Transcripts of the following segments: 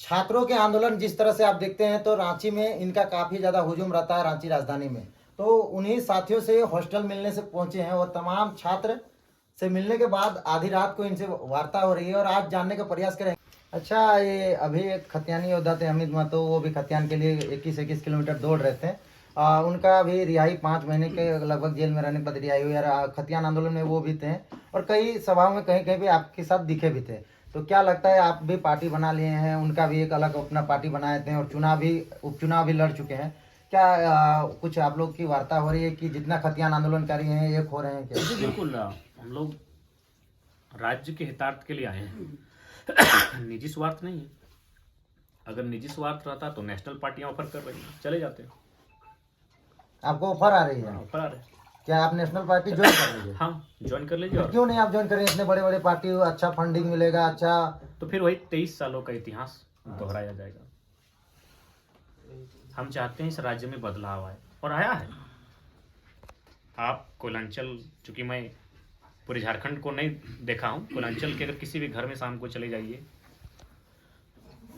छात्रों के आंदोलन जिस तरह से आप देखते हैं तो रांची में इनका काफ़ी ज़्यादा हुजूम रहता है, रांची राजधानी में। तो उन्हीं साथियों से हॉस्टल मिलने से पहुंचे हैं और तमाम छात्र से मिलने के बाद आधी रात को इनसे वार्ता हो रही है और आज जानने का प्रयास करें। अच्छा, ये अभी एक खतियानी योद्धा थे अमित महतो, वो भी खतियान के लिए 21-21 किलोमीटर दौड़ रहे थे। उनका भी रिहाई 5 महीने के लगभग जेल में रहने के बाद रिहाई हुई और खतियान आंदोलन में वो भी थे और कई सभाओं में कहीं कहीं भी आपके साथ दिखे भी थे। तो क्या लगता है, आप भी पार्टी बना लिए हैं, उनका भी एक अलग अपना पार्टी बनाए थे और उपचुनाव भी लड़ चुके हैं। क्या कुछ आप लोग की वार्ता हो रही है कि जितना खतियान आंदोलनकारी हैं एक हो रहे हैं क्या? जी बिल्कुल, हम लोग राज्य के हितार्थ के लिए आए हैं। निजी स्वार्थ नहीं है। अगर निजी स्वार्थ रहता तो नेशनल पार्टियां ऑफर कर रही हैं, चले जाते हैं। आपको ऑफर आ रही है? ऑफर आ रहे हैं। क्या आप नेशनल पार्टी ज्वाइन कर लीजिए? हाँ, ज्वाइन कर लीजिए। तो और क्यों नहीं आप ज्वाइन करें? इतने बड़े बड़े पार्टी, अच्छा फंडिंग मिलेगा, अच्छा। तो फिर वही 23 सालों का इतिहास दोहराया जाएगा। हम चाहते हैं इस राज्य में बदलाव आए और आया है। आप कोयलांचल, चूंकि मैं पूरे झारखंड को नहीं देखा हूँ, कोयलांचल के अगर किसी भी घर में शाम को चले जाइए,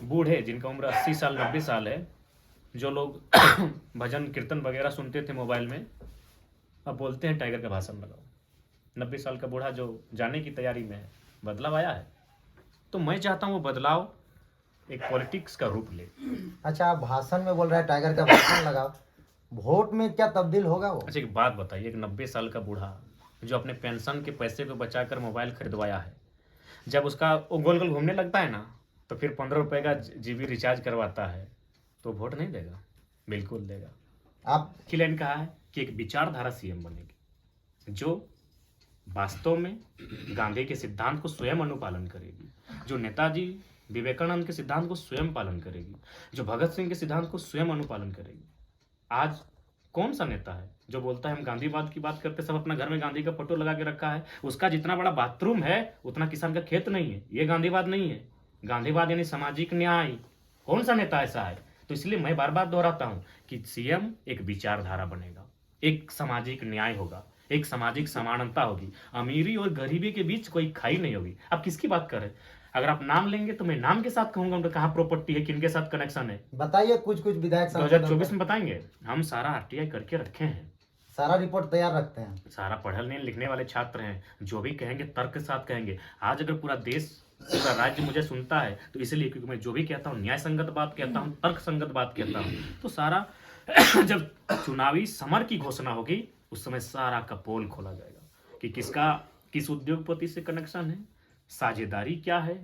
बूढ़े जिनका उम्र 80 साल 90 साल है, जो लोग भजन कीर्तन वगैरह सुनते थे मोबाइल में, अब बोलते हैं टाइगर का भाषण लगाओ। 90 साल का बूढ़ा जो जाने की तैयारी में है, बदलाव आया है। तो मैं चाहता हूँ वो बदलाव एक पॉलिटिक्स का रूप ले। अच्छा, आप भाषण में बोल रहे हैं टाइगर का भाषण लगाओ, वोट में क्या तब्दील होगा वो? अच्छा, एक बात बताइए, एक 90 साल का बूढ़ा जो अपने पेंशन के पैसे को बचाकर मोबाइल खरीदवाया है, जब उसका वो गोल गोल घूमने लगता है ना, तो फिर 15 रुपए का जीबी रिचार्ज करवाता है, तो वोट नहीं देगा? बिल्कुल देगा। आप खिलेन कहा है कि एक विचारधारा सीएम बनेगी जो वास्तव में गांधी के सिद्धांत को स्वयं अनुपालन करेगी, जो नेताजी विवेकानंद के सिद्धांत को स्वयं पालन करेगी, जो भगत सिंह के सिद्धांत को स्वयं अनुपालन करेगी। आज कौन सा नेता है जो बोलता है हम गांधीवाद की बात करते, सब अपना घर में गांधी का फोटो लगा के रखा है, उसका जितना बड़ा बाथरूम है उतना किसान का खेत नहीं है? ये गांधीवाद नहीं है। गांधीवाद यानी सामाजिक न्याय। कौन सा नेता ऐसा है? तो इसलिए मैं बार बार दोहराता हूं कि सीएम एक विचारधारा बनेगा, एक सामाजिक न्याय होगा, एक सामाजिक समानता होगी, अमीरी और गरीबी के बीच कोई खाई नहीं होगी। आप किसकी बात कर रहे हैं? अगर आप नाम लेंगे तो मैं नाम के साथ कहूंगा उनका कहाँ प्रॉपर्टी है, किनके साथ कनेक्शन है। बताइए कुछ कुछ विधायक 2024 में बताएंगे। हम सारा आरटीआई करके रखे हैं, सारा रिपोर्ट तैयार रखते हैं। सारा पढ़ने लिखने वाले छात्र हैं, जो भी कहेंगे तर्क के साथ कहेंगे। आज अगर पूरा देश, पूरा राज्य मुझे सुनता है तो इसलिए क्योंकि मैं जो भी कहता हूँ न्याय संगत बात कहता हूँ, तर्क संगत बात कहता हूँ। तो सारा जब चुनावी समर की घोषणा होगी उस समय सारा का पोल खोला जाएगा कि किसका किस उद्योगपति से कनेक्शन है, साझेदारी क्या है,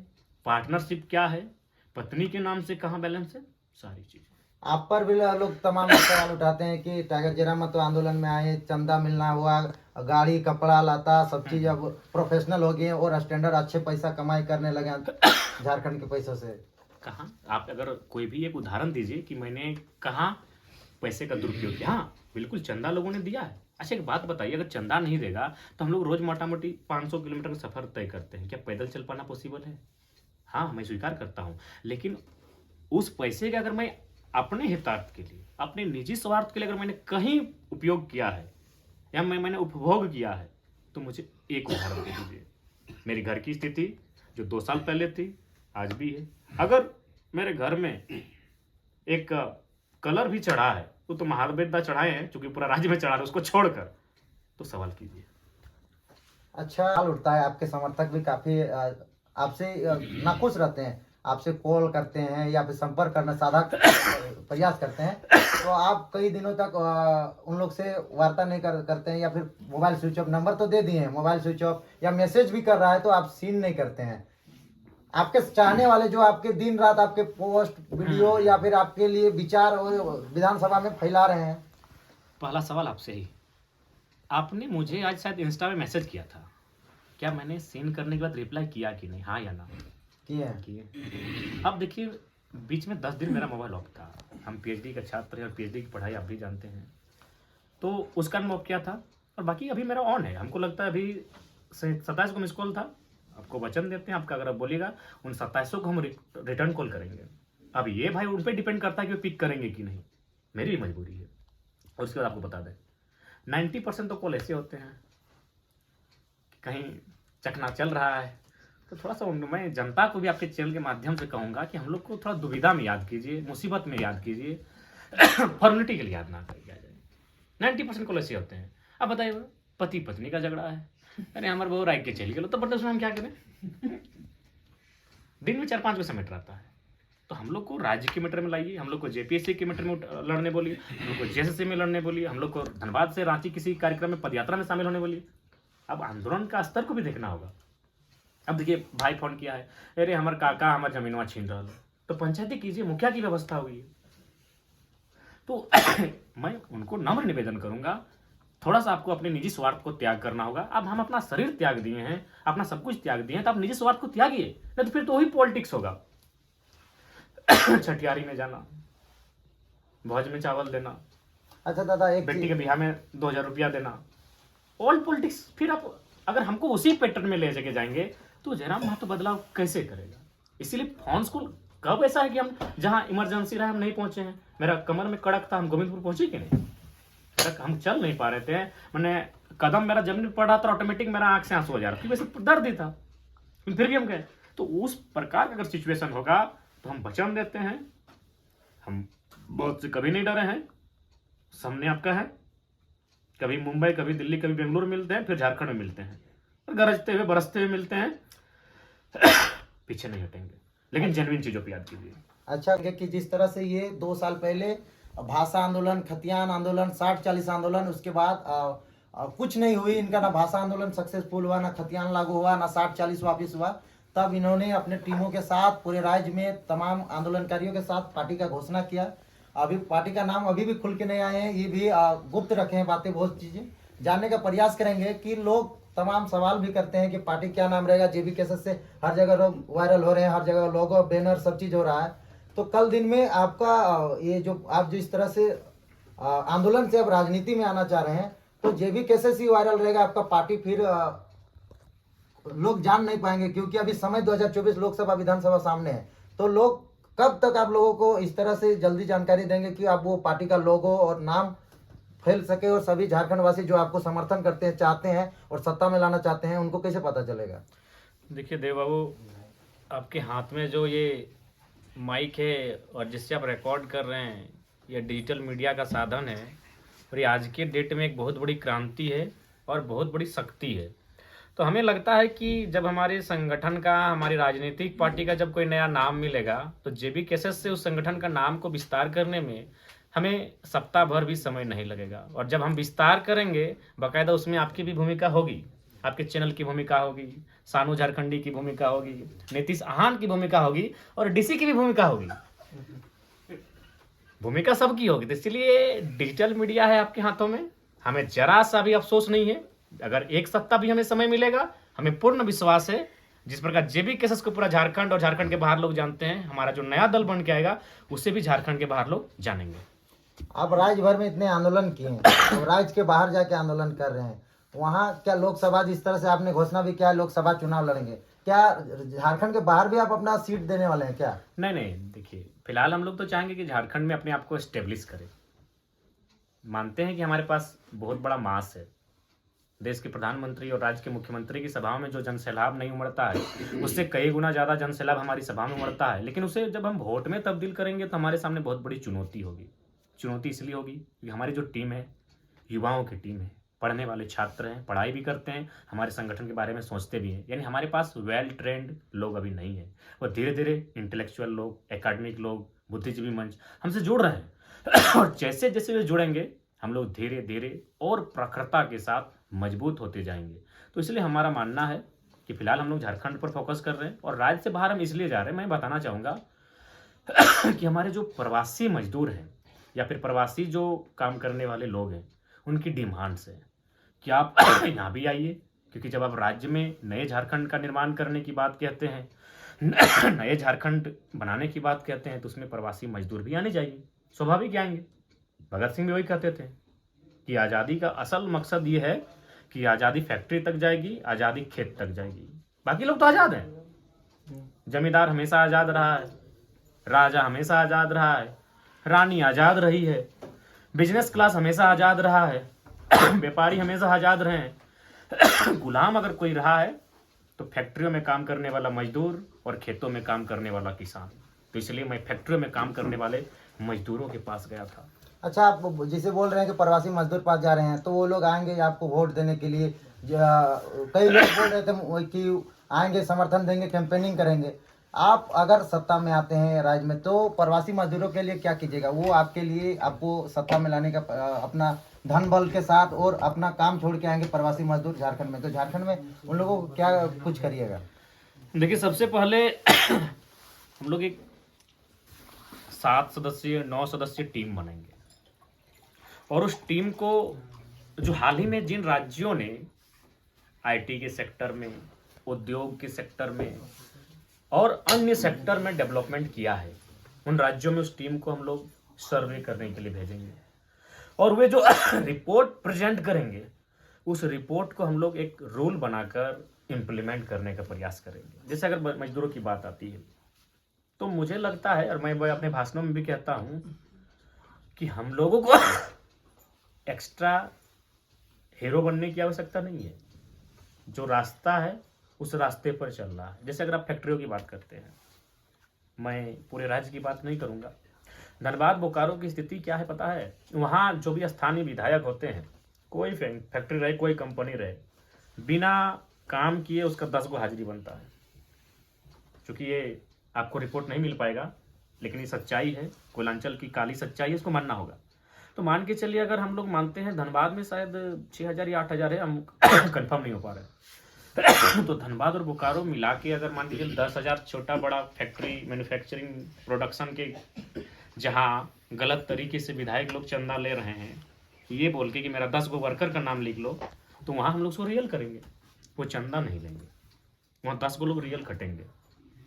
पार्टनरशिप क्या है, पत्नी के नाम से कहाँ बैलेंस है, सारी चीजें। आप पर भी लोग तमाम सवाल उठाते हैं कि टाइगर जयराम तो आंदोलन में आए, चंदा मिलना हुआ, गाड़ी कपड़ा लाता सब चीज अब प्रोफेशनल हो गए और स्टैंडर्ड अच्छे पैसा कमाई करने लगे झारखंड के पैसों से। कहाँ आप अगर कोई भी एक उदाहरण दीजिए कि मैंने कहाँ पैसे का दुरुपयोग किया? हाँ बिल्कुल, चंदा लोगों ने दिया है। अच्छा एक बात बताइए, अगर चंदा नहीं देगा तो हम लोग रोज मोटा मोटी 500 किलोमीटर का सफर तय करते हैं, क्या पैदल चल पाना पॉसिबल है? हाँ मैं स्वीकार करता हूँ, लेकिन उस पैसे का अगर मैं अपने हितार्थ के लिए, अपने निजी स्वार्थ के लिए अगर मैंने कहीं उपयोग किया है या मैंने उपभोग किया है, तो मुझे एक उदाहरण दे दीजिए। मेरी घर की स्थिति जो 2 साल पहले थी आज भी है। अगर मेरे घर में एक कलर भी चढ़ा है तो महारवेदा चढ़ाए हैं, चूंकि पूरा राज्य में चढ़ा है, उसको छोड़कर तो सवाल कीजिए। अच्छा, सवाल उठता है, आपके समर्थक भी काफी आपसे नाखुश रहते हैं, आपसे कॉल करते हैं या फिर संपर्क करना साधा प्रयास करते हैं, तो आप कई दिनों तक उन लोग से वार्ता नहीं करते हैं या फिर मोबाइल स्विच ऑफ, नंबर तो दे दिए हैं, मोबाइल स्विच ऑफ या मैसेज भी कर रहा है तो आप सीन नहीं करते हैं। आपके चाहने वाले जो आपके दिन रात आपके पोस्ट वीडियो या फिर आपके लिए विचार विधानसभा में फैला रहे हैं। पहला सवाल आपसे ही, आपने मुझे आज शायद इंस्टा में मैसेज किया था, क्या मैंने सीन करने के बाद रिप्लाई किया कि नहीं, हाँ या ना? किए। अब देखिए, बीच में 10 दिन मेरा मोबाइल ऑफ था। हम पीएचडी का छात्र हैं और पीएचडी की पढ़ाई आप भी जानते हैं, तो उसका मैं ऑफ किया था। और बाकी अभी मेरा ऑन है। हमको लगता है अभी 27 को मिस कॉल था। आपको वचन देते हैं, आपका अगर आप बोलिएगा उन 27 को हम रिटर्न कॉल करेंगे। अब ये भाई उन पर डिपेंड करता है कि वो पिक करेंगे कि नहीं, मेरी मजबूरी है। और उसके बाद आपको बता दें 90% तो कॉल ऐसे होते हैं कि कहीं चखना चल रहा है तो थोड़ा सा मैं जनता को भी आपके चैनल के माध्यम से कहूंगा कि हम लोग को थोड़ा दुविधा में याद कीजिए, मुसीबत में याद कीजिए, फॉर्मेलिटी के लिए याद ना किया जाए। 90% कॉल ऐसे होते हैं। अब बताइए, पति पत्नी का झगड़ा है, अरे हमारे बहू राय के चली गए, तो बट उसमें हम क्या करें? दिन में 4-5 को समेट रहता है। तो हम लोग को राज्य के मैटर में लाइए, हम लोग को जेपीएससी के मैटर में लड़ने बोलिए, हम लोग को जेएसएससी में लड़ने बोलिए, हम लोग को धनबाद से रांची किसी कार्यक्रम में पदयात्रा में शामिल होने बोलिए। अब आंदोलन का स्तर को भी देखना होगा। अब देखिए, भाई फोन किया है, अरे हमारे काका हमारे जमीनवा छीन रहा है, तो पंचायती कीजिए, मुखिया की व्यवस्था हुई है। तो मैं उनको नम्र निवेदन करूंगा, थोड़ा सा आपको अपने निजी स्वार्थ को त्याग करना होगा। अब हम अपना शरीर त्याग दिए हैं, अपना सब कुछ त्याग दिए हैं, तो आप निजी स्वार्थ को त्यागिए, नहीं तो फिर तो वही पॉलिटिक्स होगा। छठियारी में जाना, भोज में चावल देना, अच्छा दादा, एक बेटी के ब्याह में 2000 रुपया देना, ऑल पॉलिटिक्स। फिर आप अगर हमको उसी पैटर्न में ले जाके जाएंगे तो जयराम महतो बदलाव कैसे करेगा? इसीलिए फोन स्कूल कब ऐसा है कि हम जहां इमरजेंसी रहा हम नहीं पहुंचे हैं। मेरा कमर में कड़क था, हम गोविंदपुर पहुंचे कि नहीं? हम चल नहीं पा रहे थे, मैंने कदम मेरा जमीन पर पड़ रहा था, ऑटोमेटिक मेरा आंख से आंसू आ जा रहा था, वैसे दर्द ही था, फिर भी हम गए। तो उस प्रकार का अगर सिचुएशन होगा तो हम वचन देते हैं, हम बहुत से कभी नहीं डरे हैं, सामने आपका है, कभी मुंबई, कभी दिल्ली, कभी बेंगलुरु मिलते हैं, फिर झारखंड में मिलते हैं, और गरजते हुए बरसते हुए मिलते हैं, पीछे नहीं हटेंगे, लेकिन जेन्युइन चीजों पर याद कीजिए। अच्छा कि जिस तरह से ये 2 साल पहले भाषा आंदोलन, खतियान आंदोलन, 60-40 आंदोलन, उसके बाद कुछ नहीं हुई इनका, ना भाषा आंदोलन सक्सेसफुल हुआ, ना खतियान लागू हुआ, ना 60-40 वापिस हुआ, तब इन्होंने अपने टीमों के साथ पूरे राज्य में तमाम आंदोलनकारियों के साथ पार्टी का घोषणा किया। अभी पार्टी का नाम अभी भी खुल के नहीं आए हैं, ये भी गुप्त रखे हैं बातें, बहुत चीज़ें जानने का प्रयास करेंगे कि लोग तमाम सवाल भी करते हैं कि पार्टी क्या नाम रहेगा। जेबी केसेस से हर जगह लोग वायरल हो रहे हैं, हर जगह लोगो, बैनर, सब चीज़ हो रहा है। तो कल दिन में आपका ये जो आप जो इस तरह से आंदोलन से अब राजनीति में आना चाह रहे हैं, तो जेबी केसेस ही वायरल रहेगा, आपका पार्टी फिर लोग जान नहीं पाएंगे, क्योंकि अभी समय 2024 लोकसभा विधानसभा सामने है। तो लोग कब तक आप लोगों को इस तरह से जल्दी जानकारी देंगे कि आप वो पार्टी का लोगो और नाम फैल सके, और सभी झारखंड वासी जो आपको समर्थन करते हैं, चाहते हैं और सत्ता में लाना चाहते हैं, उनको कैसे पता चलेगा? देखिए देव बाबू, आपके हाथ में जो ये माइक है और जिससे आप रिकॉर्ड कर रहे हैं, यह डिजिटल मीडिया का साधन है, और ये आज के डेट में एक बहुत बड़ी क्रांति है और बहुत बड़ी शक्ति है। तो हमें लगता है कि जब हमारे संगठन का, हमारी राजनीतिक पार्टी का जब कोई नया नाम मिलेगा, तो जेबी केसेस से उस संगठन का नाम को विस्तार करने में हमें सप्ताह भर भी समय नहीं लगेगा। और जब हम विस्तार करेंगे, बाकायदा उसमें आपकी भी भूमिका होगी, आपके चैनल की भूमिका होगी, सानू झारखंडी की भूमिका होगी, नीतीश आहान की भूमिका होगी, और डीसी की भी भूमिका होगी। भूमिका सबकी होगी। तो इसलिए डिजिटल मीडिया है आपके हाथों में, हमें जरा सा भी अफसोस नहीं है। अगर एक सप्ताह भी हमें समय मिलेगा, हमें पूर्ण विश्वास है, जिस प्रकार जेबी केसेस को पूरा झारखंड और झारखंड के बाहर लोग जानते हैं, हमारा जो नया दल बन के आएगा उसे भी झारखंड के बाहर लोग जानेंगे। आप राज्य भर में इतने आंदोलन किए हैं, तो राज्य के बाहर जाके आंदोलन कर रहे हैं, वहाँ क्या लोकसभा, जिस तरह से आपने घोषणा भी किया है लोकसभा चुनाव लड़ेंगे, क्या झारखंड के बाहर भी आप अपना सीट देने वाले हैं क्या? नहीं, देखिए फिलहाल हम लोग तो चाहेंगे कि झारखंड में अपने आप को एस्टेब्लिश करें। मानते हैं कि हमारे पास बहुत बड़ा मास है, देश के प्रधानमंत्री और राज्य के मुख्यमंत्री की सभाओं में जो जनसैलाब नहीं उमड़ता है, उससे कई गुना ज़्यादा जनसैलाब हमारी सभा में उमड़ता है। लेकिन उसे जब हम वोट में तब्दील करेंगे तो हमारे सामने बहुत बड़ी चुनौती होगी। चुनौती इसलिए होगी कि हमारी जो टीम है, युवाओं की टीम है, पढ़ने वाले छात्र हैं, पढ़ाई भी करते हैं, हमारे संगठन के बारे में सोचते भी हैं, यानी हमारे पास वेल ट्रेंड लोग अभी नहीं है। और धीरे धीरे इंटेलेक्चुअल लोग, एकेडमिक लोग, बुद्धिजीवी मंच हमसे जुड़ रहे हैं। और जैसे जैसे वे जुड़ेंगे, हम लोग धीरे धीरे और प्रखरता के साथ मजबूत होते जाएंगे। तो इसलिए हमारा मानना है कि फिलहाल हम लोग झारखंड पर फोकस कर रहे हैं, और राज्य से बाहर हम इसलिए जा रहे हैं। मैं बताना चाहूँगा कि हमारे जो प्रवासी मजदूर हैं या फिर प्रवासी जो काम करने वाले लोग हैं, उनकी डिमांड्स है कि आप यहाँ भी आइए, क्योंकि जब आप राज्य में नए झारखंड का निर्माण करने की बात कहते हैं, नए झारखंड बनाने की बात कहते हैं, तो उसमें प्रवासी मजदूर भी आने चाहिए, स्वाभाविक आएंगे। भगत सिंह भी वही कहते थे कि आज़ादी का असल मकसद ये है कि आज़ादी फैक्ट्री तक जाएगी, आज़ादी खेत तक जाएगी, बाकी लोग तो आज़ाद हैं। जमींदार हमेशा आज़ाद रहा है, राजा हमेशा आज़ाद रहा है, रानी आज़ाद रही है, बिजनेस क्लास हमेशा आज़ाद रहा है, व्यापारी हमेशा आज़ाद रहे हैं। गुलाम अगर कोई रहा है तो फैक्ट्रियों में काम करने वाला मजदूर और खेतों में काम करने वाला किसान। तो इसलिए मैं फैक्ट्रियों में काम करने वाले मजदूरों के पास गया था। अच्छा, आप जिसे बोल रहे हैं कि प्रवासी मजदूर पास जा रहे हैं, तो वो लोग आएंगे आपको वोट देने के लिए। कई लोग बोल रहे थे कि आएंगे, समर्थन देंगे, कैंपेनिंग करेंगे। आप अगर सत्ता में आते हैं राज्य में, तो प्रवासी मजदूरों के लिए क्या कीजिएगा? वो आपके लिए, आपको सत्ता में लाने का अपना धन बल के साथ और अपना काम छोड़ के आएंगे प्रवासी मजदूर झारखंड में, तो झारखंड में उन लोगों को क्या कुछ करिएगा? देखिए, सबसे पहले हम लोग एक 7 सदस्यीय 9 सदस्यीय टीम बनेंगे और उस टीम को, जो हाल ही में जिन राज्यों ने आईटी के सेक्टर में, उद्योग के सेक्टर में और अन्य सेक्टर में डेवलपमेंट किया है, उन राज्यों में उस टीम को हम लोग सर्वे करने के लिए भेजेंगे और वे जो रिपोर्ट प्रेजेंट करेंगे, उस रिपोर्ट को हम लोग एक रूल बनाकर इम्प्लीमेंट करने का प्रयास करेंगे। जैसे अगर मजदूरों की बात आती है, तो मुझे लगता है, और मैं अपने भाषणों में भी कहता हूं, कि हम लोगों को एक्स्ट्रा हीरो बनने की आवश्यकता नहीं है। जो रास्ता है उस रास्ते पर चल रहा है। जैसे अगर आप फैक्ट्रियों की बात करते हैं, मैं पूरे राज्य की बात नहीं करूंगा, धनबाद बोकारो की स्थिति क्या है पता है? वहाँ जो भी स्थानीय विधायक होते हैं, कोई फैक्ट्री रहे, कोई कंपनी रहे, बिना काम किए उसका 10 गो हाजिरी बनता है। क्योंकि ये आपको रिपोर्ट नहीं मिल पाएगा, लेकिन ये सच्चाई है, कोयलांचल की काली सच्चाई है, इसको मानना होगा। तो मान के चलिए, अगर हम लोग मानते हैं धनबाद में शायद 6,000 या 8,000 है, हम कंफर्म नहीं हो पा रहे तो धनबाद और बोकारो मिला के अगर मान लीजिए 10,000 छोटा बड़ा फैक्ट्री, मैन्युफैक्चरिंग, प्रोडक्शन के, जहाँ गलत तरीके से विधायक लोग चंदा ले रहे हैं, ये बोल के कि मेरा 10 गो वर्कर का नाम लिख लो, तो वहाँ हम लोग उसको रियल करेंगे, वो चंदा नहीं लेंगे, वहाँ 10 गो लोग रियल कटेंगे।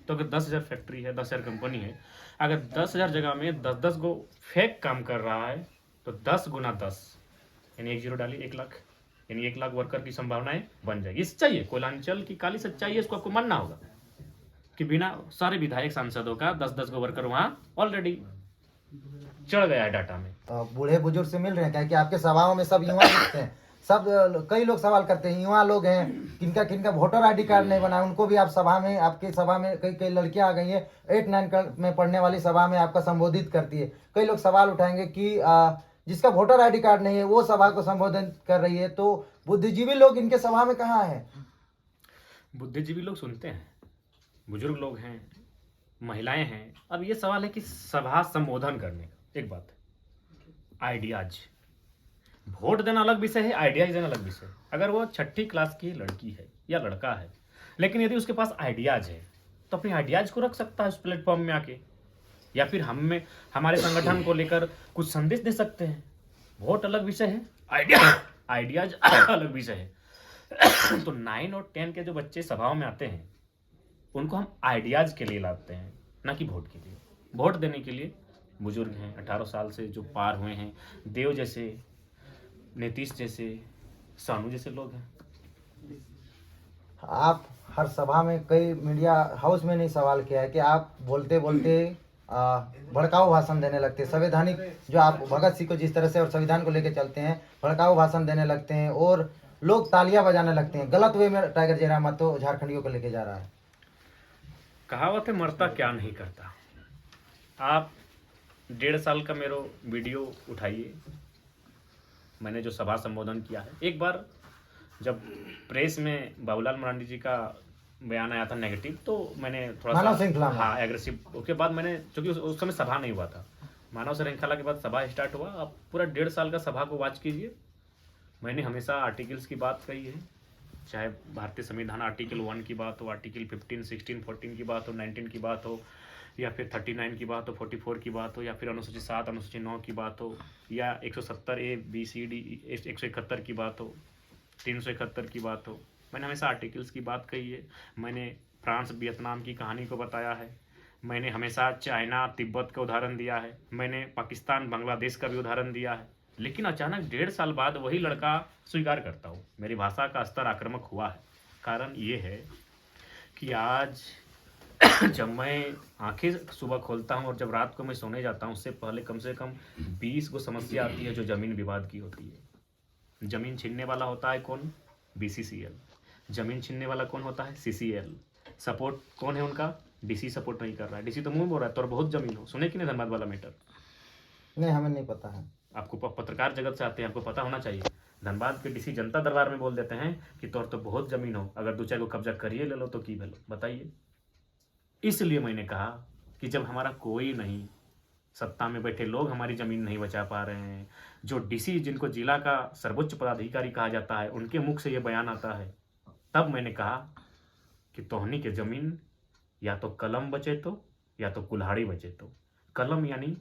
तो अगर 10,000 फैक्ट्री है, 10,000 कंपनी है, अगर 10,000 जगह में 10-10 गो फेक काम कर रहा है, तो 10 गुना 10 यानी 1 जीरो डालिए 1 लाख, यानी 1 लाख वर्कर की संभावनाएं बन जाएगी। इस चाहिए कोयलांचल की काली सच्चाई है, इसको आपको मानना होगा कि बिना सारे विधायक सांसदों का 10-10 गो वर्कर वहां ऑलरेडी चढ़ गया है डाटा में। बूढ़े बुजुर्ग से मिल रहे हैं क्या? कि आपके सभाओं में सब युवा दिखते हैं, सब कई लोग सवाल करते हैं, युवा लोग हैं, किनका किनका वोटर आईडी कार्ड नहीं बना, उनको भी आप सभा में, आपकी सभा में कई कई लड़कियां आ गई हैं, 8-9 में पढ़ने वाली सभा में आपका संबोधित करती है। कई लोग सवाल उठाएंगे कि जिसका वोटर आईडी कार्ड नहीं है वो सभा को संबोधित कर रही है, तो बुद्धिजीवी लोग इनके सभा में कहाँ है? बुद्धिजीवी लोग सुनते हैं, बुजुर्ग लोग हैं, महिलाएं हैं। अब ये सवाल है कि सभा संबोधन करने का एक बात है, आइडियाज, वोट देना अलग विषय है, आइडियाज देना अलग विषय है। अगर वो 6ठी क्लास की लड़की है या लड़का है, लेकिन यदि उसके पास आइडियाज है, तो अपने आइडियाज को रख सकता है उस प्लेटफॉर्म में आके, या फिर हमारे संगठन को लेकर कुछ संदेश दे सकते हैं। वोट अलग विषय है, आइडियाज अलग विषय है। तो 9 और 10 के जो बच्चे सभाओं में आते हैं, उनको हम आइडियाज के लिए लाते हैं, ना कि वोट के लिए। वोट देने के लिए बुजुर्ग हैं, 18 साल से जो पार हुए हैं, देव जैसे, नीतीश जैसे, सानू जैसे लोग हैं। आप हर सभा में, कई मीडिया हाउस में नहीं सवाल किया है कि आप बोलते बोलते भड़काऊ भाषण देने लगते हैं, संवैधानिक, जो आप भगत सिंह को जिस तरह से और संविधान को लेकर चलते हैं, भड़काऊ भाषण देने लगते हैं और लोग तालियां बजाने लगते हैं। गलत वे में टाइगर जयराम तो झारखंडियों को लेके जा रहा है। कहावत है, मरता क्या नहीं करता। आप 1.5 साल का मेरा वीडियो उठाइए, मैंने जो सभा संबोधन किया है। एक बार जब प्रेस में बाबूलाल मरांडी जी का बयान आया था नेगेटिव, तो मैंने थोड़ा सा, हाँ, एग्रेसिव, उसके बाद मैंने, चूंकि उस समय सभा नहीं हुआ था, मानव श्रृंखला के बाद सभा स्टार्ट हुआ। अब पूरा 1.5 साल का सभा को वॉच कीजिए। मैंने हमेशा आर्टिकल्स की बात कही है, चाहे भारतीय संविधान आर्टिकल 1 की बात हो, आर्टिकल 15, 16, 14 की बात हो, 19 की बात हो, या फिर 39 की बात हो, 44 की बात हो, या फिर अनुसूची 7, अनुसूची 9 की बात हो, या 170A BCD 171 की बात हो, 371 की बात हो। मैंने हमेशा आर्टिकल्स की बात कही है। मैंने फ्रांस वियतनाम की कहानी को बताया है। मैंने हमेशा चाइना तिब्बत का उदाहरण दिया है। मैंने पाकिस्तान बांग्लादेश का भी उदाहरण दिया है। लेकिन अचानक 1.5 साल बाद वही लड़का स्वीकार करता हूँ, मेरी भाषा का स्तर आक्रामक हुआ है। कारण ये है कि आज जब मैं आंखें सुबह खोलता हूँ और जब रात को मैं सोने जाता हूँ, उससे पहले कम से कम 20 गो समस्या आती है जो जमीन विवाद की होती है। जमीन छीनने वाला होता है कौन? BCCL। जमीन छीनने वाला कौन होता है? CCL। सपोर्ट कौन है उनका? DC सपोर्ट नहीं कर रहा है। DC तो मुंह बोल रहा है तो बहुत जमीन हो। सुने कि नहीं धनबाद वाला मैटर? नहीं, हमें नहीं पता है। आपको पत्रकार जगत से आते हैं, आपको पता होना चाहिए। धनबाद के DC जनता दरबार में बोल देते हैं कि तोर तो बहुत जमीन हो, अगर 2-4 को कब्जा करिए ले लो तो की भेलो, बताइए। इसलिए मैंने कहा कि जब हमारा कोई नहीं, सत्ता में बैठे लोग हमारी जमीन नहीं बचा पा रहे हैं, जो DC जिनको जिला का सर्वोच्च पदाधिकारी कहा जाता है उनके मुख से ये बयान आता है, तब मैंने कहा कि तोहनी के जमीन या तो कलम बचे तो या तो कुल्हाड़ी बचे तो। कलम यानी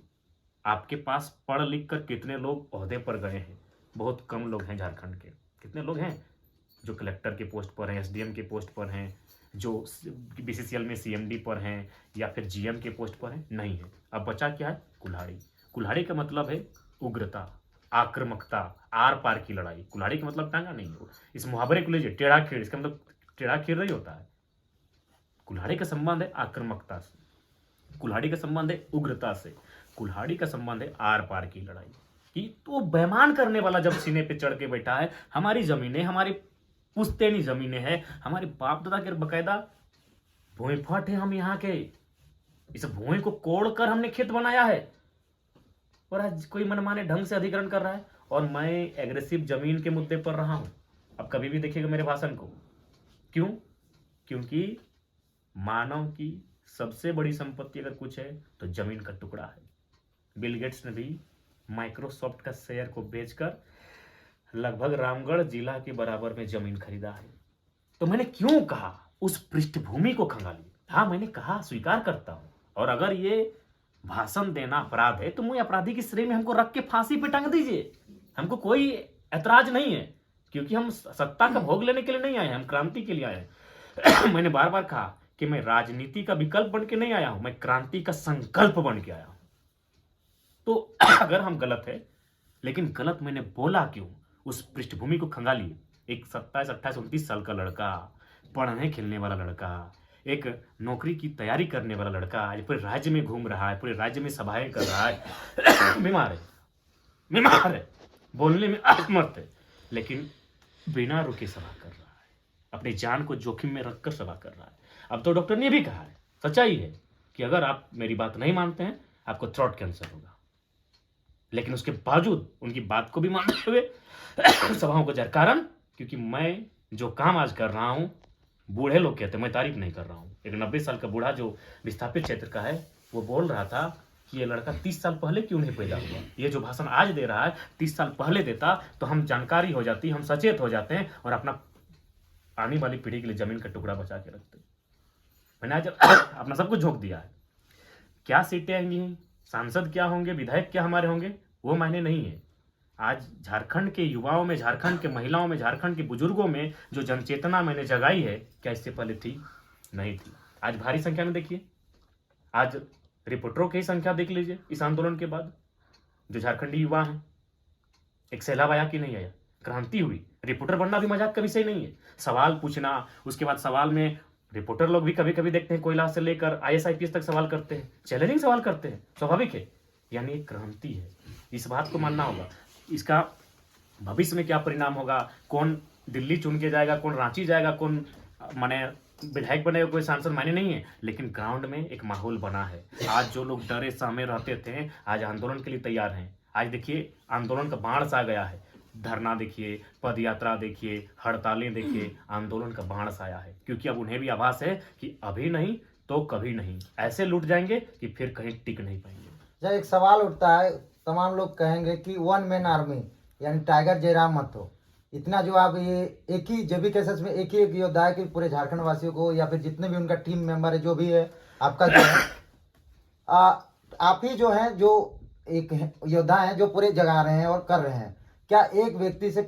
आपके पास पढ़ लिख कर कितने लोग ओहदे पर गए हैं? बहुत कम लोग हैं झारखंड के। कितने लोग हैं जो कलेक्टर के पोस्ट पर हैं, SDM के पोस्ट पर हैं, जो BCCL में CMD पर हैं या फिर GM के पोस्ट पर हैं? नहीं है। अब बचा क्या है? कुल्हाड़ी। कुल्हाड़ी का मतलब है उग्रता, आक्रामकता, आर पार की लड़ाई। कुल्हाड़ी का मतलब टांगा नहीं है। इस मुहावरे को लीजिए, टेढ़ा खीर, इसका मतलब टेढ़ा खीर नहीं होता है। कुल्हाड़ी का संबंध है आक्रामकता से, कुल्हाड़ी का संबंध है उग्रता से, कुल्हाड़ी का संबंध है आर पार की लड़ाई की। तो बेईमान करने वाला जब सीने पे चढ़ के बैठा है, हमारी जमीनें, हमारी पुश्तैनी जमीनें हैं, हमारे बाप दादा के बकायदा भूमिफट है हम यहाँ के, इस भूमि को कोड़ कर हमने खेत बनाया है, और आज कोई मनमाने ढंग से अधिग्रहण कर रहा है। और मैं एग्रेसिव जमीन के मुद्दे पर रहा हूं। अब कभी भी देखिएगा मेरे भाषण को। क्यों? क्योंकि मानव की सबसे बड़ी संपत्ति अगर कुछ है तो जमीन का टुकड़ा है। बिल गेट्स ने भी माइक्रोसॉफ्ट का शेयर को बेचकर लगभग रामगढ़ जिला के बराबर में जमीन खरीदा है। तो मैंने क्यों कहा उस पृष्ठभूमि को खंगालिए। हाँ, मैंने कहा, स्वीकार करता हूं। और अगर ये भाषण देना अपराध है तो मुझे अपराधी की श्रेणी में हमको रख के फांसी पे टांग दीजिए, हमको कोई ऐतराज नहीं है, क्योंकि हम सत्ता का भोग लेने के लिए नहीं आए हैं, हम क्रांति के लिए आए हैं। मैंने बार बार कहा कि मैं राजनीति का विकल्प बन के नहीं आया हूं, मैं क्रांति का संकल्प बन के आया हूं। तो अगर हम गलत है, लेकिन गलत मैंने बोला क्यों, उस पृष्ठभूमि को खंगालिए। एक 27, 28, 29 साल का लड़का, पढ़ने खेलने वाला लड़का, एक नौकरी की तैयारी करने वाला लड़का आज पूरे राज्य में घूम रहा है, पूरे राज्य में सभाएं कर रहा है, बीमार है, बोलने में असमर्थ है, लेकिन बिना रुके सभा कर रहा है, अपनी जान को जोखिम में रखकर सभा कर रहा है। अब तो डॉक्टर ने भी कहा है, सच्चाई है, कि अगर आप मेरी बात नहीं मानते हैं आपको थ्रोट कैंसर होगा, लेकिन उसके बावजूद उनकी बात को भी मानते हुए सभाओं को जाए। कारण क्योंकि मैं जो काम आज कर रहा हूं, बूढ़े लोग कहते हैं, मैं तारीफ नहीं कर रहा हूं। एक 90 साल का बूढ़ा जो विस्थापित क्षेत्र का है, वो बोल रहा था कि ये लड़का 30 साल पहले क्यों नहीं पैदा हुआ। ये जो भाषण आज दे रहा है 30 साल पहले देता तो हम जानकारी हो जाती, हम सचेत हो जाते हैं और अपना आने वाली पीढ़ी के लिए जमीन का टुकड़ा बचा के रखते। मैंने आज अपना सब कुछ झोंक दिया है। क्या सीटें आएंगी, सांसद क्या होंगे, विधायक क्या हमारे होंगे, वो मायने नहीं है। आज झारखंड के युवाओं में, झारखंड के महिलाओं में, झारखंड के बुजुर्गों में जो जनचेतना मैंने जगाई है, क्या इससे पहले थी? नहीं थी। आज भारी संख्या में देखिए, आज रिपोर्टरों की संख्या देख लीजिए इस आंदोलन के बाद, जो झारखंडी युवा हैं। एक सैलाब आया कि नहीं आया, क्रांति हुई। रिपोर्टर बनना भी मजाक का विषय नहीं है। सवाल पूछना, उसके बाद सवाल में रिपोर्टर लोग भी कभी कभी देखते हैं कोयला से लेकर IAS IPS तक सवाल करते हैं, चैलेंजिंग सवाल करते हैं, स्वाभाविक है, यानी एक क्रांति है। इस बात को मानना होगा। इसका भविष्य में क्या परिणाम होगा, कौन दिल्ली चुन के जाएगा, कौन रांची जाएगा, कौन माने विधायक बनेगा, कोई सांसद मायने नहीं है, लेकिन ग्राउंड में एक माहौल बना है। आज जो लोग डरे सहमे रहते थे, आज आंदोलन के लिए तैयार हैं। आज देखिए आंदोलन का बाढ़ सा गया है। धरना देखिए, पद यात्रा देखिए, हड़तालें देखिए, आंदोलन का बाढ़ सा आया है, क्योंकि अब उन्हें भी आभास है कि अभी नहीं तो कभी नहीं, ऐसे लूट जाएंगे कि फिर कहीं टिक नहीं पाएंगे। जब एक सवाल उठता है, तमाम लोग कहेंगे कि वन मैन आर्मी यानी टाइगर जयराम मत हो। इतना जो आप ये एक ही जब भी केसेस में एक ही एक योद्धा है कि पूरे झारखंड वासियों को या फिर जितने भी उनका टीम मेंबर है, जो भी है आपका जो है आप ही जो है, जो एक योद्धा है जो पूरे जगा रहे हैं और कर रहे हैं। क्या एक व्यक्ति से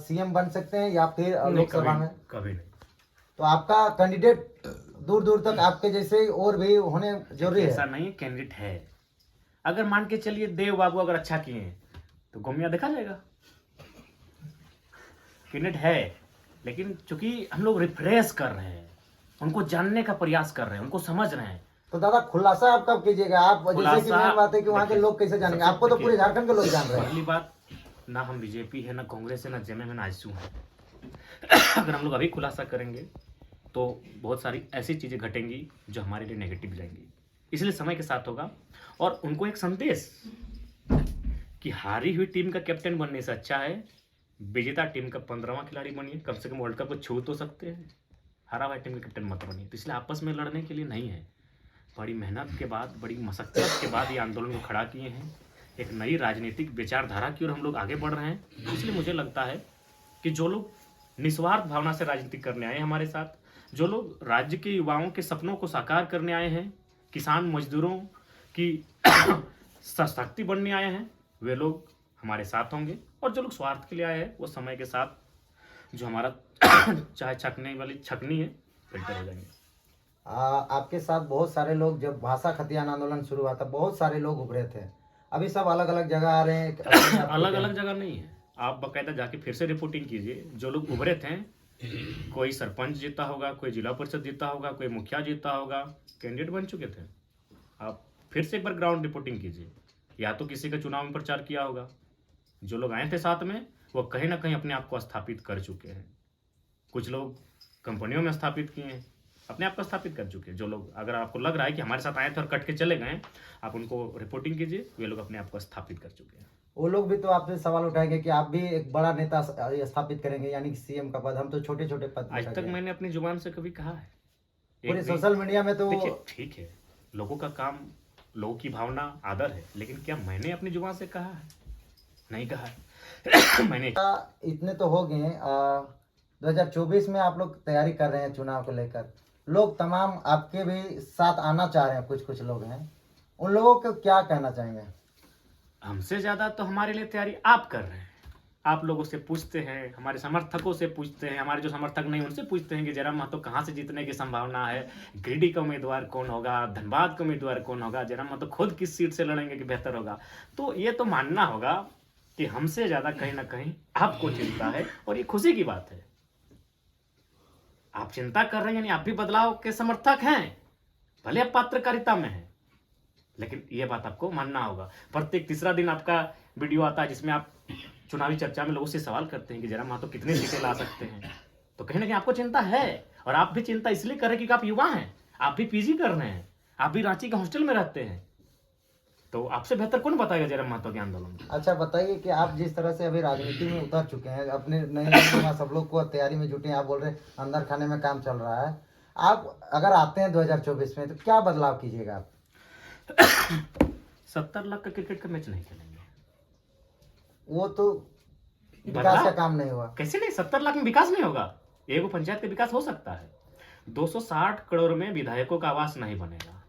CM बन सकते हैं या फिर लोकसभा में? कभी नहीं। तो आपका कैंडिडेट दूर दूर तक आपके जैसे और भी होने जरूरी है। ऐसा नहीं है, कैंडिडेट है। अगर मान के चलिए देव बाबू अगर अच्छा किए हैं तो गोमिया देखा जाएगा। कैंडिडेट है, लेकिन चूंकि हम लोग रिफ्रेश कर रहे हैं, उनको जानने का प्रयास कर रहे हैं, उनको समझ रहे हैं। तो दादा खुलासा आप कब कीजिएगा? आप जैसे कि मेन बात है कि वहाँ के लोग कैसे जानेंगे आपको? तो पूरे झारखंड के लोग जान रहे हैं। पहली बात, ना हम बीजेपी है, ना कांग्रेस है, ना JMM है, ना आजसू है। अगर हम लोग अभी खुलासा करेंगे तो बहुत सारी ऐसी चीज़ें घटेंगी जो हमारे लिए नेगेटिव जाएंगी। इसलिए समय के साथ होगा। और उनको एक संदेश कि हारी हुई टीम का कैप्टन बनने से अच्छा है विजेता टीम का 15वां खिलाड़ी बनिए, कम से कम वर्ल्ड कप को छू तो सकते हैं। हारा हुआ टीम का कैप्टन मत बनिए। तो इसलिए आपस में लड़ने के लिए नहीं है, बड़ी मेहनत के बाद, बड़ी मशक्कत के बाद ये आंदोलन को खड़ा किए हैं। एक नई राजनीतिक विचारधारा की ओर हम लोग आगे बढ़ रहे हैं। इसलिए मुझे लगता है कि जो लोग निस्वार्थ भावना से राजनीति करने आए हैं हमारे साथ, जो लोग राज्य के युवाओं के सपनों को साकार करने आए हैं, किसान मजदूरों की सशक्ति बनने आए हैं, वे लोग हमारे साथ होंगे। और जो लोग स्वार्थ के लिए आए हैं वो समय के साथ जो हमारा चाहे छकने वाली छकनी है फिल्टर हो जाएंगे। आपके साथ बहुत सारे लोग, जब भाषा खतियान आंदोलन शुरू हुआ था बहुत सारे लोग उभरे थे, अभी सब अलग अलग जगह आ रहे हैं। अपने आप को अलग क्या- अलग जगह नहीं है, आप बाकायदा जाके फिर से रिपोर्टिंग कीजिए। जो लोग उभरे थे, कोई सरपंच जीता होगा, कोई जिला परिषद जीता होगा, कोई मुखिया जीता होगा, कैंडिडेट बन चुके थे। आप फिर से एक बार ग्राउंड रिपोर्टिंग कीजिए, या तो किसी का चुनाव में प्रचार किया होगा। जो लोग आए थे साथ में वो कहीं ना कहीं अपने आप को स्थापित कर चुके हैं। कुछ लोग कंपनियों में स्थापित किए हैं, अपने आप को स्थापित कर चुके हैं। जो लोग, अगर आपको लग रहा है कि हमारे साथ आए थे और कट के चले गए, आप उनको रिपोर्टिंग कीजिए, वे लोग अपने आप को स्थापित कर चुके हैं। वो लोग भी तो आपसे सवाल उठाएंगे कि आप भी एक बड़ा नेता स्थापित करेंगे, यानी कि सीएम का पद, हम तो छोटे छोटे पद आज दिखा तक गए। मैंने अपनी जुबान से कभी कहा है? पूरे एक भी- सोशल मीडिया में तो देखिए, ठीक है, लोगों का काम, लोगों की भावना आदर है, लेकिन क्या मैंने अपनी जुबान से कहा है? नहीं कहा है। मैंने इतने तो हो गए। 2024 में आप लोग तैयारी कर रहे हैं चुनाव को लेकर, लोग तमाम आपके भी साथ आना चाह रहे हैं, कुछ कुछ लोग हैं, उन लोगों को क्या कहना चाहेंगे? हमसे ज्यादा तो हमारे लिए तैयारी आप कर रहे हैं। आप लोगों से पूछते हैं, हमारे समर्थकों से पूछते हैं, हमारे जो समर्थक नहीं उनसे पूछते हैं कि जयराम महतो कहाँ से जीतने की संभावना है, गिरिडीह का उम्मीदवार कौन होगा, धनबाद का उम्मीदवार कौन होगा, जयराम महतो खुद किस सीट से लड़ेंगे कि बेहतर होगा। तो ये तो मानना होगा कि हमसे ज्यादा कहीं ना कहीं आपको चिंता है, और ये खुशी की बात है। आप चिंता कर रहे हैं, यानी आप भी बदलाव के समर्थक हैं, भले आप पत्रकारिता में हैं, लेकिन ये बात आपको मानना होगा। प्रत्येक तीसरा दिन आपका वीडियो आता है जिसमें आप चुनावी चर्चा में लोगों से सवाल करते हैं कि जयराम महतो कितने सीटें ला सकते हैं। तो कहीं ना कहीं आपको चिंता है, और आप भी चिंता इसलिए कर रहे हैं क्योंकि आप युवा हैं, आप भी पीजी कर रहे हैं, आप भी रांची के हॉस्टल में रहते हैं। तो आपसे बेहतर कौन बताएगा जयराम महतो के आंदोलन को? अच्छा बताइए कि आप जिस तरह से अभी राजनीति में उतर चुके हैं, अपने नए नए सब लोग को तैयारी में जुटे हैं, आप बोल रहे हैं अंदर खाने में काम चल रहा है, आप अगर आते हैं 2024 में तो क्या बदलाव कीजिएगा आप? 70 लाख का क्रिकेट का मैच नहीं खेलेंगे। वो तो विकास बदलाव? का काम नहीं हुआ। कैसे नहीं? 70 लाख में विकास नहीं होगा? एगो पंचायत का विकास हो सकता है। 260 करोड़ में विधायकों का आवास नहीं बनेगा।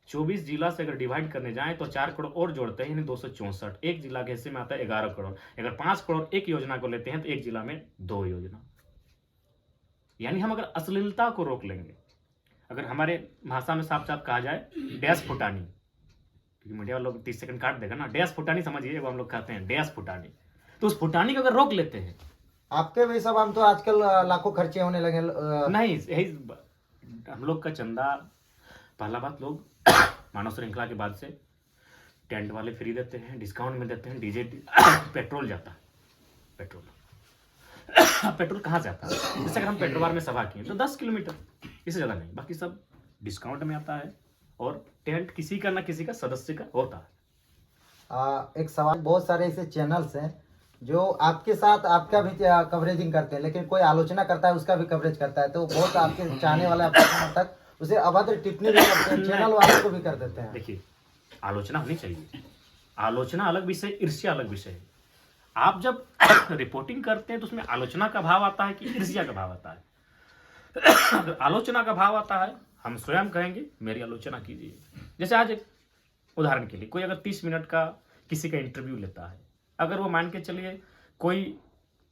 24 जिला से अगर डिवाइड करने जाएं तो 4 करोड़ और जोड़ते हैं, यानी 264। एक जिला के हिस्से में आता है 11 करोड़। अगर 5 करोड़ एक योजना को लेते हैं तो एक जिला में 2 योजना। यानी हम अगर अश्लीलता को रोक लेंगे, अगर हमारे भाषा में साफ साफ कहा जाए डैश फुटानी, क्योंकि मीडिया लोग 30 सेकंड काट देगा ना, डैश फुटानी समझिए, वो हम लोग कहते हैं डैश फुटानी। तो उस फुटानी को अगर रोक लेते हैं, आपके भी सब, हम तो आजकल लाखों खर्चे होने लगे। नहीं, यही हम लोग का चंदा, पहला बात, लोग मानव श्रृंखला के बाद से टेंट वाले फ्री देते हैं, डिस्काउंट में देते हैं, डीजे पेट्रोल जाता है, पेट्रोल कहाँ जाता है? जैसे अगर हम पेट्रोल में सभा किए तो 10 किलोमीटर, इससे ज़्यादा नहीं, बाकी सब डिस्काउंट में आता है। और टेंट किसी का ना किसी का सदस्य का होता है। एक सवाल, बहुत सारे ऐसे चैनल्स हैं जो आपके साथ आपका भी कवरेजिंग करते हैं, लेकिन कोई आलोचना करता है उसका भी कवरेज करता है, तो बहुत आपके चाहने वाले, आपके समर्थक उसे अभद्र टिप्पणी भी करते हैं, चैनल वाले को भी कर देते हैं। देखिए, आलोचना होनी चाहिए, आलोचना अलग विषय, ईर्ष्या अलग विषय है। आप जब रिपोर्टिंग करते हैं तो उसमें आलोचना का भाव आता है कि ईर्ष्या का भाव आता है? अगर आलोचना का भाव आता है, हम स्वयं कहेंगे मेरी आलोचना कीजिए। जैसे आज एक उदाहरण के लिए, कोई अगर 30 मिनट का किसी का इंटरव्यू लेता है, अगर वो मान के चलिए कोई,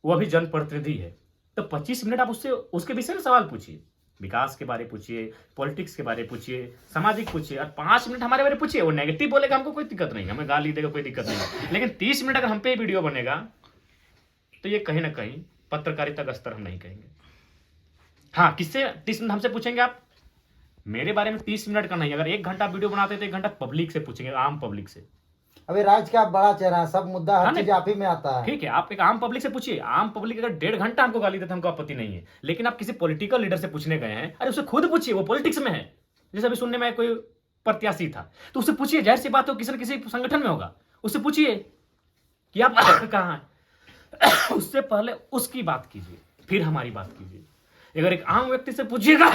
वो अभी जनप्रतिनिधि है, तो 25 मिनट आप उससे उसके विषय में सवाल पूछिए, विकास के बारे पूछिए, पॉलिटिक्स के बारे पूछिए, सामाजिक पूछिए, और 5 मिनट हमारे बारे पूछिए। वो नेगेटिव बोलेगा हमको कोई दिक्कत नहीं, हमें गाली देगा कोई दिक्कत नहीं, लेकिन 30 मिनट अगर हम पे वीडियो बनेगा तो ये कहीं ना कहीं पत्रकारिता का स्तर हम नहीं कहेंगे। हाँ, किससे 30 मिनट हमसे पूछेंगे आप? मेरे बारे में 30 मिनट का नहीं, अगर 1 घंटा वीडियो बनाते तो 1 घंटा पब्लिक से पूछेंगे, आम पब्लिक से। अभी राज्य का बड़ा चेहरा है, सब मुद्दा हर हाँ, चीज नहीं। आप ही में आता है। ठीक है, आप एक आम पब्लिक से पूछिए, आम पब्लिक अगर 1.5 घंटा हमको गाली देते हमको आपत्ति नहीं है, लेकिन आप किसी पॉलिटिकल लीडर से पूछने गए हैं, अरे उससे खुद पूछिए, वो पॉलिटिक्स में है। जैसे अभी सुनने में कोई प्रत्याशी था, तो उससे पूछिए, जाहिर सी बात हो किसी न किसी संगठन में होगा, उससे पूछिए कि आप कहाँ हैं। उससे पहले उसकी बात कीजिए, फिर हमारी बात कीजिए। अगर एक आम व्यक्ति से पूछिएगा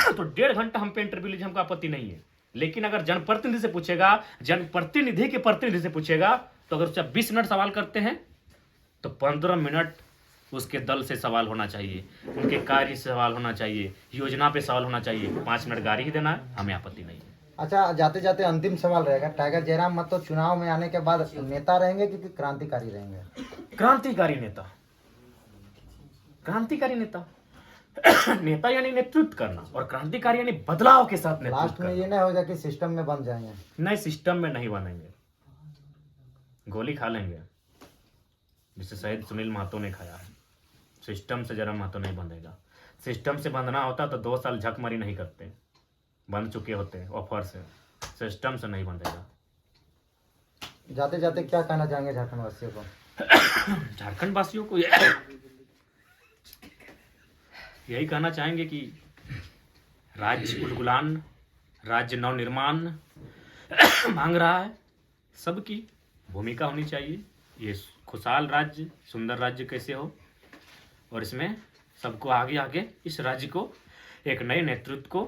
तो 1.5 घंटा हम पे इंटरव्यू लीजिए, हमको आपत्ति नहीं है। लेकिन अगर जनप्रतिनिधि से पूछेगा, जनप्रतिनिधि के प्रतिनिधि से पूछेगा, तो अगर उससे 20 मिनट सवाल करते हैं तो 15 मिनट उसके दल से सवाल होना चाहिए, उनके कार्य से सवाल होना चाहिए, योजना पे सवाल होना चाहिए। 5 मिनट गाली ही देना है, हमें आपत्ति नहीं है। अच्छा, जाते जाते अंतिम सवाल रहेगा, टाइगर जयराम मतलब चुनाव में आने के बाद नेता रहेंगे कि क्रांतिकारी रहेंगे? क्रांतिकारी नेता, क्रांतिकारी नेता। नेता यानी नेतृत्व करना, और क्रांतिकारी यानी बदलाव के साथ लास्ट नेतृत्व में करना। ये नहीं हो जाए कि सिस्टम में बन जाएंगे। नए सिस्टम में नहीं बनेंगे, गोली खा लेंगे, जिसे शहीद सुनील महतो ने खाया है। सिस्टम से जरा महतो नहीं बंधेगा। सिस्टम से बंधना होता तो 2 साल झकमरी नहीं करते, बंध चुके होते ऑफर से। सिस्टम से नहीं बंधेगा। जाते जाते क्या कहना चाहेंगे झारखंड वासियों को? झारखंड वासियों को यही कहना चाहेंगे कि राज्य उलगुलान, राज्य नवनिर्माण मांग रहा है। सबकी भूमिका होनी चाहिए। ये खुशहाल राज्य, सुंदर राज्य कैसे हो, और इसमें सबको आगे आगे इस राज्य को एक नए नेतृत्व को